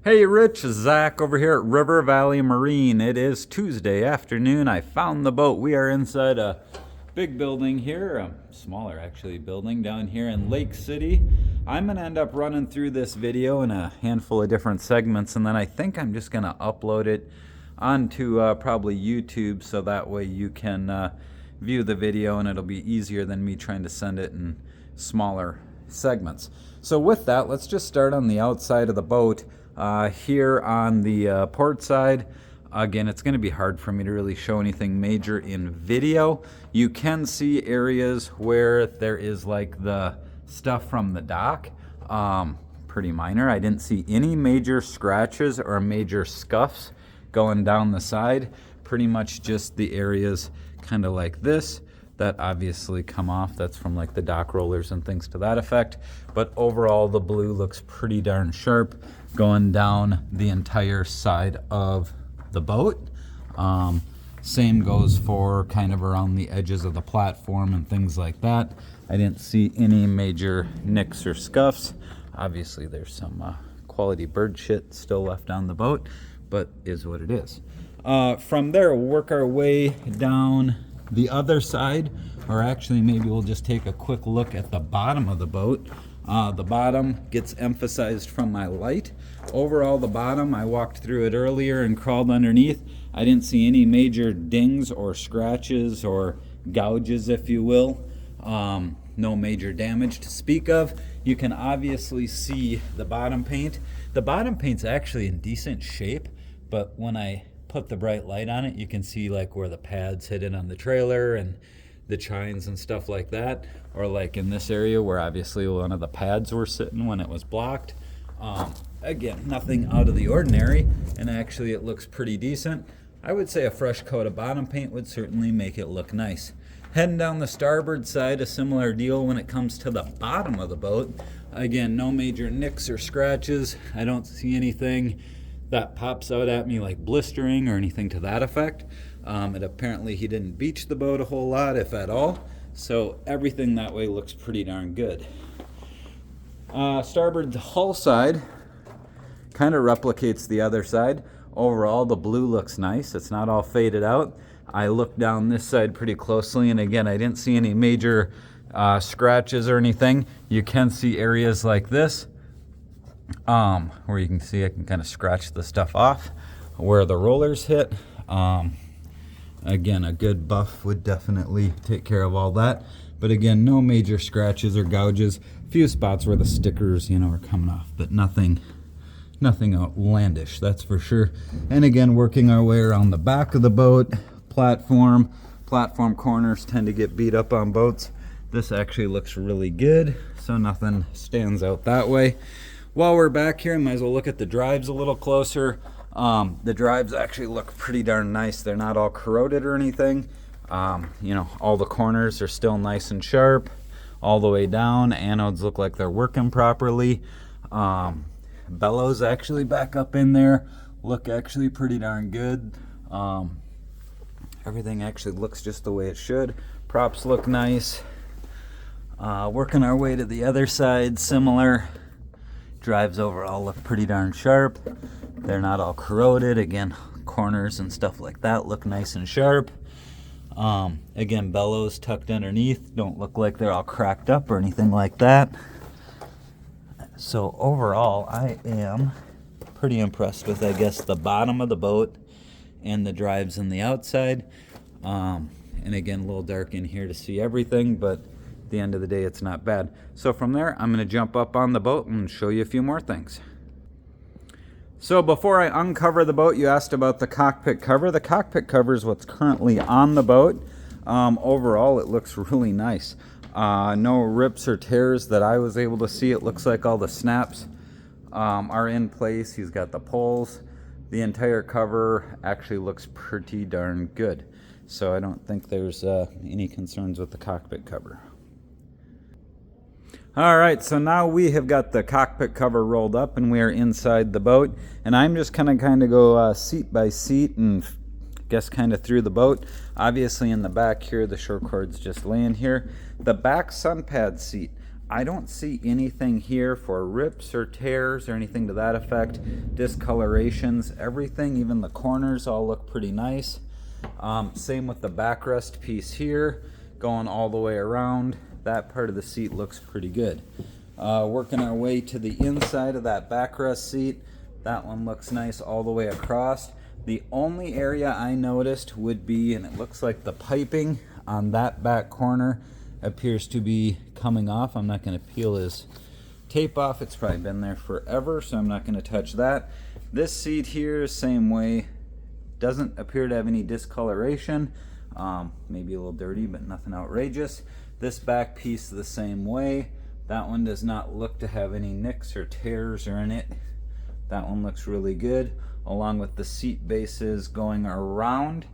Hey Rich, Zach over here at River Valley Marine. It is Tuesday afternoon. I found the boat. We are inside a big building here, a smaller actually building down here in Lake City. I'm going to end up running through this video in a handful of different segments, and then I think I'm just going to upload it onto probably YouTube, so that way you can view the video and it'll be easier than me trying to send it in smaller segments. So with that, let's just start on the outside of the boat. Here on the port side, again, it's going to be hard for me to really show anything major in video. You can see areas where there is like the stuff from the dock, pretty minor. I didn't see any major scratches or major scuffs going down the side. Pretty much just the areas kind of like this that obviously come off. That's from like the dock rollers and things to that effect. But overall, the blue looks pretty darn sharp going down the entire side of the boat. Same goes for kind of around the edges of the platform and things like that. I didn't see any major nicks or scuffs. Obviously there's some quality bird shit still left on the boat, but is what it is. From there, we'll work our way down the other side, or actually maybe we'll just take a quick look at the bottom of the boat. The bottom gets emphasized from my light. Overall, the bottom, I walked through it earlier and crawled underneath. I didn't see any major dings or scratches or gouges, if you will. No major damage to speak of. You can obviously see the bottom paint. The bottom paint's actually in decent shape, but when I put the bright light on it, you can see like where the pads hit it on the trailer and the chines and stuff like that, or like in this area where obviously one of the pads were sitting when it was blocked. Again, nothing out of the ordinary, and actually it looks pretty decent. I would say a fresh coat of bottom paint would certainly make it look nice. Heading down the starboard side, a similar deal when it comes to the bottom of the boat. Again, no major nicks or scratches. I don't see anything that pops out at me like blistering or anything to that effect. And apparently he didn't beach the boat a whole lot, if at all. So everything that way looks pretty darn good. Starboard hull side kind of replicates the other side. Overall, the blue looks nice. It's not all faded out. I looked down this side pretty closely, and again, I didn't see any major scratches or anything. You can see areas like this, where you can see I can kind of scratch the stuff off where the rollers hit. Again, a good buff would definitely take care of all that. But again, no major scratches or gouges. A few spots where the stickers, are coming off, but nothing outlandish, that's for sure. And again, working our way around the back of the boat, platform corners tend to get beat up on boats. This actually looks really good, so nothing stands out that way. While we're back here, I might as well look at the drives a little closer. The drives actually look pretty darn nice. They're not all corroded or anything. All the corners are still nice and sharp all the way down. Anodes look like they're working properly. Bellows actually back up in there look actually pretty darn good. Everything actually looks just the way it should. Props look nice. Working our way to the other side, similar. Drives overall look pretty darn sharp. They're not all corroded. Again, corners and stuff like that look nice and sharp. Again, bellows tucked underneath don't look like they're all cracked up or anything like that. So overall, I am pretty impressed with, I guess, the bottom of the boat and the drives on the outside. And again, a little dark in here to see everything, but at the end of the day, it's not bad. So from there, I'm going to jump up on the boat and show you a few more things. So before I uncover the boat, you asked about the cockpit cover. The cockpit cover is what's currently on the boat. Overall, it looks really nice. No rips or tears that I was able to see. It looks like all the snaps are in place. He's got the poles. The entire cover actually looks pretty darn good. So I don't think there's any concerns with the cockpit cover. All right, so now we have got the cockpit cover rolled up and we are inside the boat. And I'm just kind of go seat by seat and guess kind of through the boat. Obviously in the back here, the shore cord's just laying here. The back sun pad seat, I don't see anything here for rips or tears or anything to that effect. Discolorations, everything, even the corners all look pretty nice. Same with the backrest piece here, going all the way around. That part of the seat looks pretty good. Working our way to the inside of that backrest seat, that one looks nice all the way across. The only area I noticed would be, and it looks like the piping on that back corner appears to be coming off. I'm not going to peel his tape off. It's probably been there forever, so I'm not going to touch that. This seat here, same way. Doesn't appear to have any discoloration. Maybe a little dirty, but nothing outrageous. This back piece the same way. That one does not look to have any nicks or tears or in it. That one looks really good, along with the seat bases going around.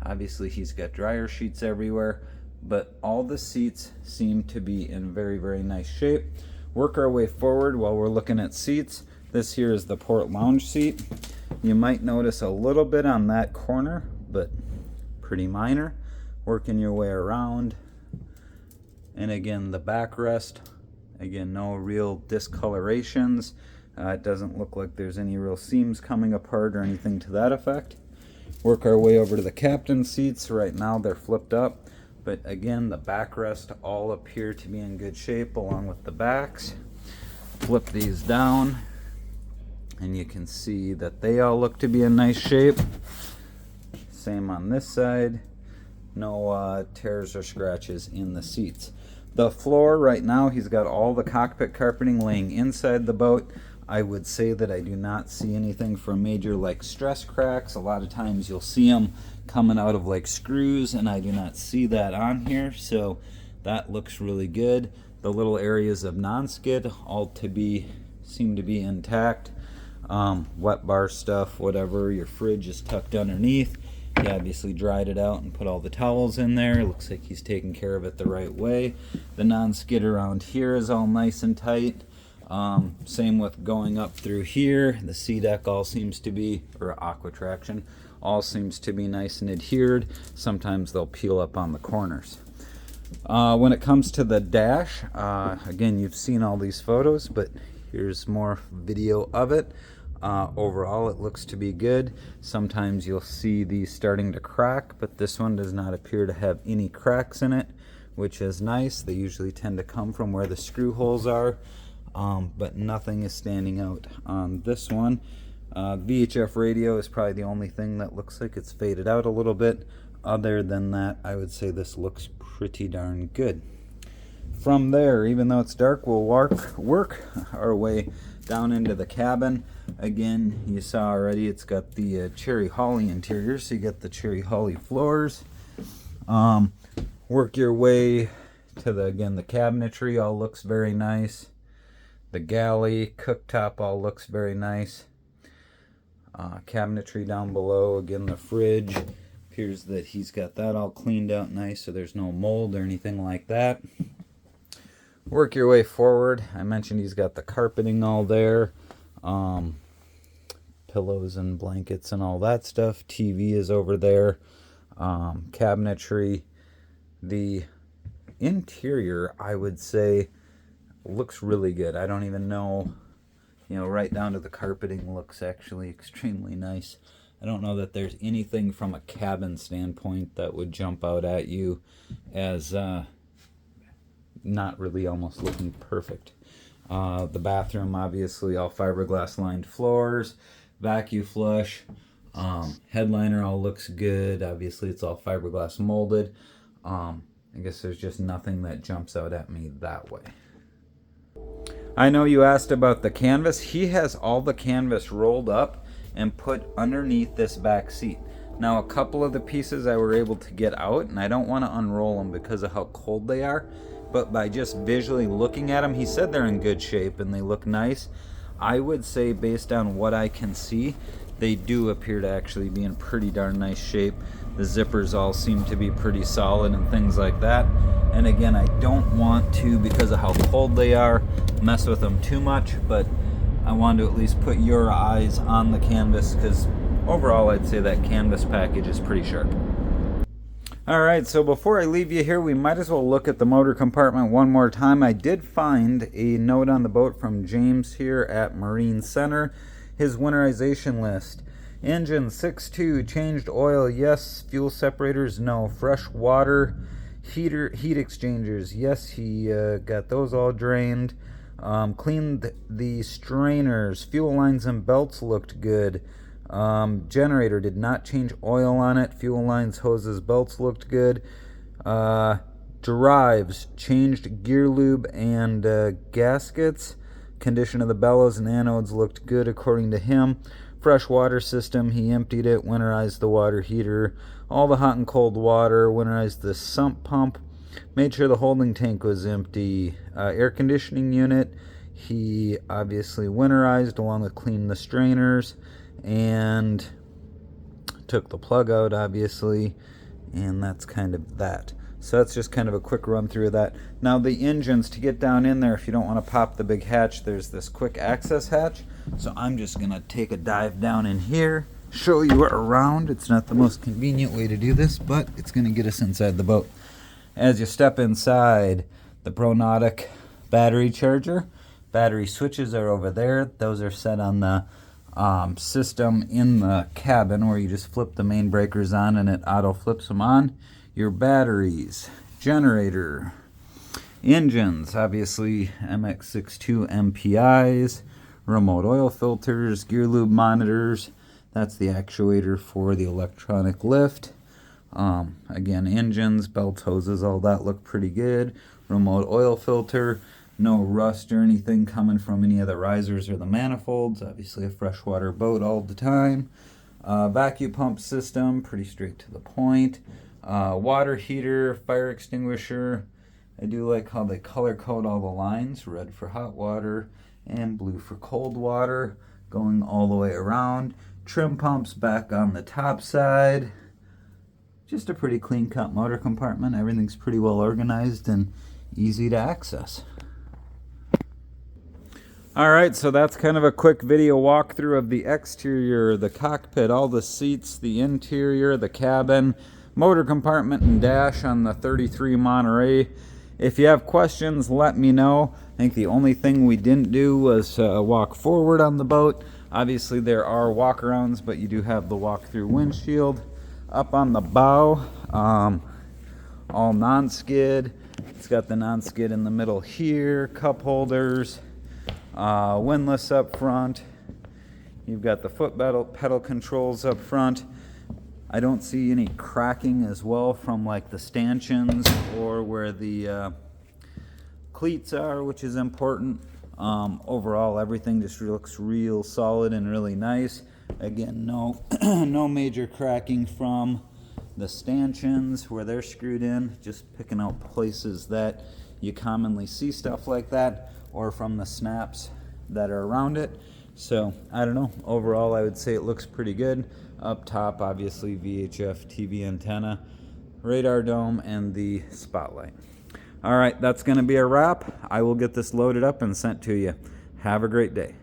Obviously he's got dryer sheets everywhere, but all the seats seem to be in very, very nice shape. Work our way forward while we're looking at seats. This here is the port lounge seat. You might notice a little bit on that corner, but pretty minor. Working your way around. And again, the backrest, again, no real discolorations. It doesn't look like there's any real seams coming apart or anything to that effect. Work our way over to the captain seats. Right now they're flipped up, but again, the backrest all appear to be in good shape along with the backs. Flip these down and you can see that they all look to be in nice shape. Same on this side. No tears or scratches in the seats. The floor right now, he's got all the cockpit carpeting laying inside the boat. I would say that I do not see anything from major like stress cracks. A lot of times you'll see them coming out of like screws, and I do not see that on here, so that looks really good. The little areas of non-skid all seem to be intact. Wet bar stuff, whatever, your fridge is tucked underneath. He obviously dried it out and put all the towels in there. It looks like he's taking care of it the right way. The non-skid around here is all nice and tight. Same with going up through here. The C-deck all seems to be, or aqua traction, all seems to be nice and adhered. Sometimes they'll peel up on the corners. When it comes to the dash, again, you've seen all these photos, but here's more video of it. Overall, it looks to be good. Sometimes you'll see these starting to crack, but this one does not appear to have any cracks in it, which is nice. They usually tend to come from where the screw holes are, but nothing is standing out on this one. VHF radio is probably the only thing that looks like it's faded out a little bit. Other than that, I would say this looks pretty darn good. From there, even though it's dark, we'll work our way down into the cabin. Again, you saw already it's got the cherry holly interior, so you get the cherry holly floors. Work your way to the cabinetry all looks very nice. The galley cooktop all looks very nice. Cabinetry down below, again the fridge appears that he's got that all cleaned out nice, so there's no mold or anything like that. Work your way forward. I mentioned he's got the carpeting all there, pillows and blankets and all that stuff. TV is over there. Cabinetry. The interior, I would say, looks really good. I don't even know, right down to the carpeting looks actually extremely nice. I don't know that there's anything from a cabin standpoint that would jump out at you as not really almost looking perfect. The bathroom, obviously all fiberglass lined floors, vacuum flush, headliner all looks good. Obviously it's all fiberglass molded. I guess there's just nothing that jumps out at me that way. I know you asked about the canvas. He has all the canvas rolled up and put underneath this back seat. Now a couple of the pieces I were able to get out, and I don't want to unroll them because of how cold they are, but by just visually looking at them, he said they're in good shape and they look nice. I would say based on what I can see, they do appear to actually be in pretty darn nice shape. The zippers all seem to be pretty solid and things like that. And again, I don't want to, because of how cold they are, mess with them too much, but I wanted to at least put your eyes on the canvas because overall I'd say that canvas package is pretty sharp. All right, so before I leave you here, we might as well look at the motor compartment one more time. I did find a note on the boat from James here at Marine Center. His winterization list. Engine 6.2, changed oil, yes. Fuel separators, no. Fresh water, heat exchangers, yes, he got those all drained. Cleaned the strainers. Fuel lines and belts looked good. Generator did not change oil on it. Fuel lines, hoses, belts looked good. Drives changed gear lube and gaskets. Condition of the bellows and anodes looked good according to him. Fresh water system, he emptied it, winterized the water heater, all the hot and cold water, winterized the sump pump, made sure the holding tank was empty. Air conditioning unit, he obviously winterized along with cleaning the strainers and took the plug out obviously, and that's kind of that. So that's just kind of a quick run through of that. Now the engines, to get down in there, if you don't want to pop the big hatch, there's this quick access hatch. So I'm just going to take a dive down in here, show you around. It's not the most convenient way to do this, but it's going to get us inside the boat. As you step inside, the Pronautic battery charger. Battery switches are over there. Those are set on the system in the cabin where you just flip the main breakers on and it auto flips them on. Your batteries, generator, engines, obviously MX62 MPIs, remote oil filters, gear lube monitors. That's the actuator for the electronic lift. Again, engines, belts, hoses, all that look pretty good. Remote oil filter, no rust or anything coming from any of the risers or the manifolds. Obviously a freshwater boat all the time. Vacuum pump system, pretty straight to the point. Water heater, fire extinguisher. I do like how they color code all the lines. Red for hot water and blue for cold water, going all the way around. Trim pumps back on the top side. Just a pretty clean cut motor compartment. Everything's pretty well organized and easy to access. Alright, so that's kind of a quick video walkthrough of the exterior, the cockpit, all the seats, the interior, the cabin, motor compartment and dash on the 33 Monterey. If you have questions, let me know. I think the only thing we didn't do was walk forward on the boat. Obviously there are walkarounds, but you do have the walk-through windshield. Up on the bow, all non-skid. It's got the non-skid in the middle here, cup holders, windlass up front. You've got the foot pedal controls up front. I don't see any cracking as well from like the stanchions or where the cleats are, which is important. Overall, everything just looks real solid and really nice. Again, no no major cracking from the stanchions where they're screwed in, just picking out places that you commonly see stuff like that, or from the snaps that are around it. So I don't know, overall I would say it looks pretty good. Up top, obviously VHF TV antenna, radar dome, and the spotlight. All right, that's going to be a wrap. I will get this loaded up and sent to you. Have a great day.